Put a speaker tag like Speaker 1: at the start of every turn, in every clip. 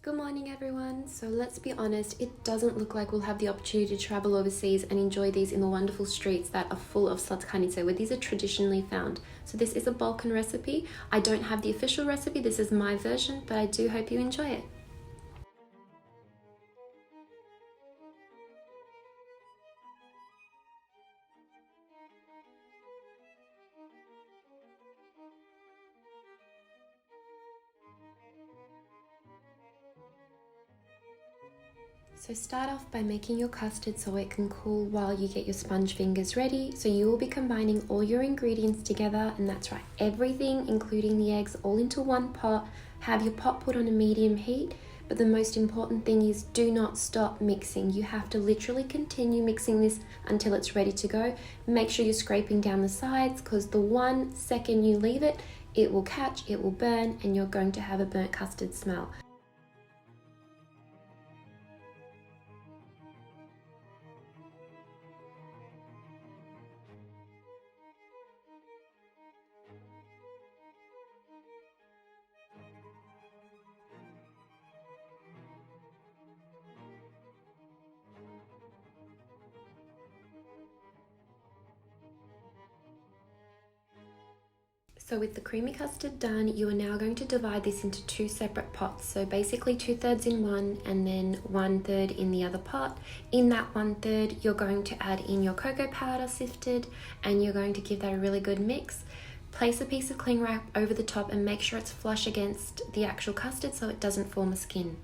Speaker 1: Good morning everyone. So let's be honest, it doesn't look like we'll have the opportunity to travel overseas and enjoy these in the wonderful streets that are full of slatkanica, where these are traditionally found. So this is a Balkan recipe. I don't have the official recipe, this is my version, but I do hope you enjoy it. So start off by making your custard so it can cool while you get your sponge fingers ready. So you will be combining all your ingredients together, and that's right, everything including the eggs all into one pot. Have your pot put on a medium heat, but the most important thing is do not stop mixing. You have to literally continue mixing this until it's ready to go. Make sure you're scraping down the sides, because the 1 second you leave it, it will catch, it will burn, and you're going to have a burnt custard smell. So with the creamy custard done, you are now going to divide this into 2 separate pots. So basically 2/3 in one and then 1/3 in the other pot. In that 1/3, you're going to add in your cocoa powder sifted, and you're going to give that a really good mix. Place a piece of cling wrap over the top and make sure it's flush against the actual custard so it doesn't form a skin.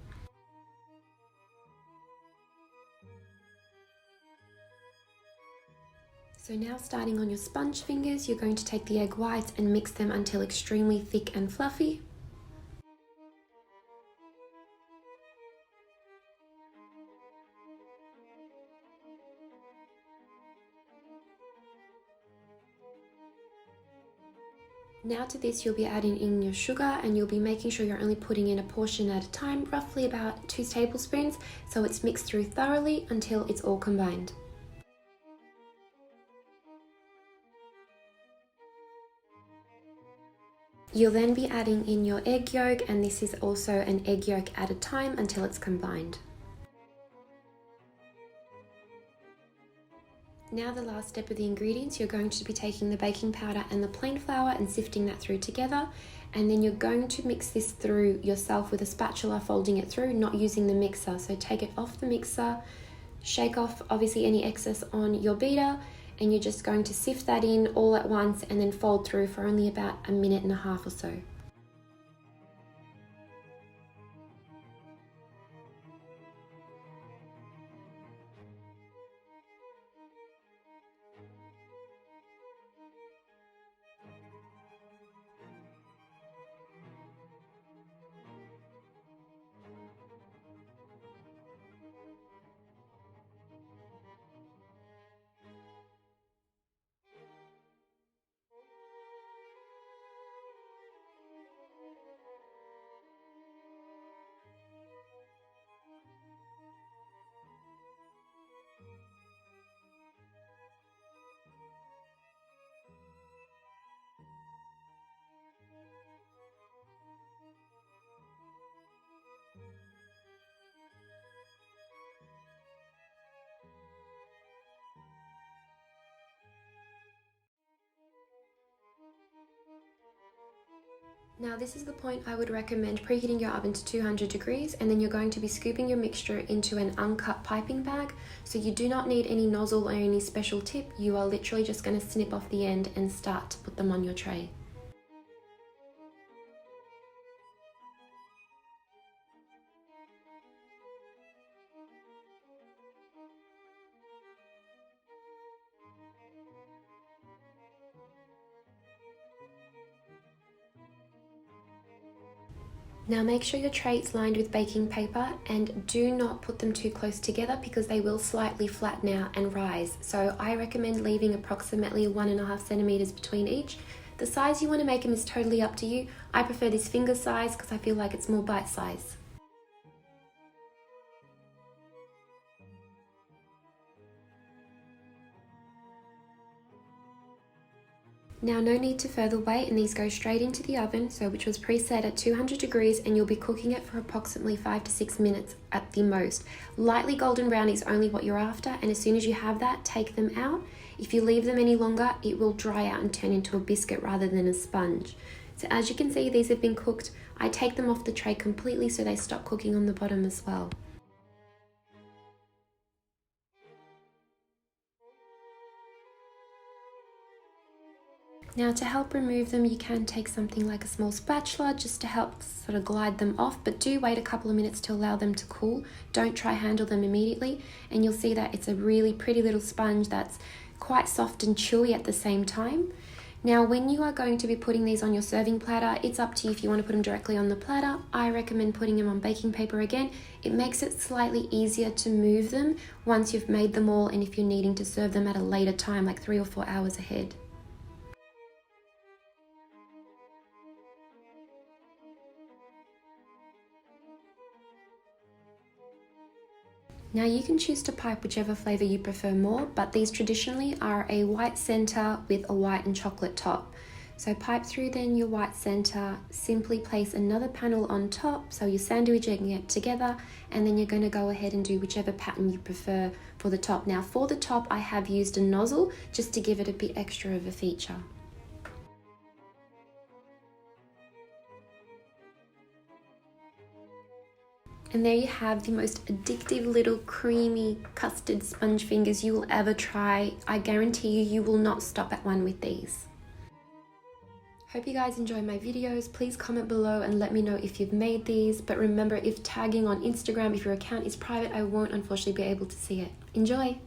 Speaker 1: So now, starting on your sponge fingers, you're going to take the egg whites and mix them until extremely thick and fluffy. Now to this, you'll be adding in your sugar, and you'll be making sure you're only putting in a portion at a time, roughly about 2 tablespoons, so it's mixed through thoroughly until it's all combined. You'll then be adding in your egg yolk, and this is also an egg yolk at a time until it's combined. Now the last step of the ingredients, you're going to be taking the baking powder and the plain flour and sifting that through together, and then you're going to mix this through yourself with a spatula, folding it through, not using the mixer. So take it off the mixer, shake off obviously any excess on your beater, and you're just going to sift that in all at once and then fold through for only about 1.5 minutes or so. Now this is the point I would recommend preheating your oven to 200 degrees, and then you're going to be scooping your mixture into an uncut piping bag. So you do not need any nozzle or any special tip, you are literally just going to snip off the end and start to put them on your tray. Now make sure your tray is lined with baking paper, and do not put them too close together because they will slightly flatten out and rise. So I recommend leaving approximately 1.5 centimeters between each. The size you want to make them is totally up to you. I prefer this finger size because I feel like it's more bite size. Now no need to further wait, and these go straight into the oven, which was preset at 200 degrees, and you'll be cooking it for approximately 5 to 6 minutes at the most. Lightly golden brown is only what you're after, and as soon as you have that, take them out. If you leave them any longer, it will dry out and turn into a biscuit rather than a sponge. So as you can see, these have been cooked. I take them off the tray completely so they stop cooking on the bottom as well. Now to help remove them, you can take something like a small spatula just to help sort of glide them off, but do wait a couple of minutes to allow them to cool. Don't try handle them immediately, and you'll see that it's a really pretty little sponge that's quite soft and chewy at the same time. Now when you are going to be putting these on your serving platter, it's up to you if you want to put them directly on the platter. I recommend putting them on baking paper again. It makes it slightly easier to move them once you've made them all, and if you're needing to serve them at a later time, like 3 or 4 hours ahead. Now you can choose to pipe whichever flavour you prefer more, but these traditionally are a white centre with a white and chocolate top. So pipe through then your white centre, simply place another panel on top, so you're sandwiching it together, and then you're going to go ahead and do whichever pattern you prefer for the top. Now for the top, I have used a nozzle just to give it a bit extra of a feature. And there you have the most addictive little creamy custard sponge fingers you will ever try. I guarantee you will not stop at one with these. Hope you guys enjoy my videos. Please comment below and let me know if you've made these. But remember, if tagging on Instagram, if your account is private, I won't unfortunately be able to see it. Enjoy!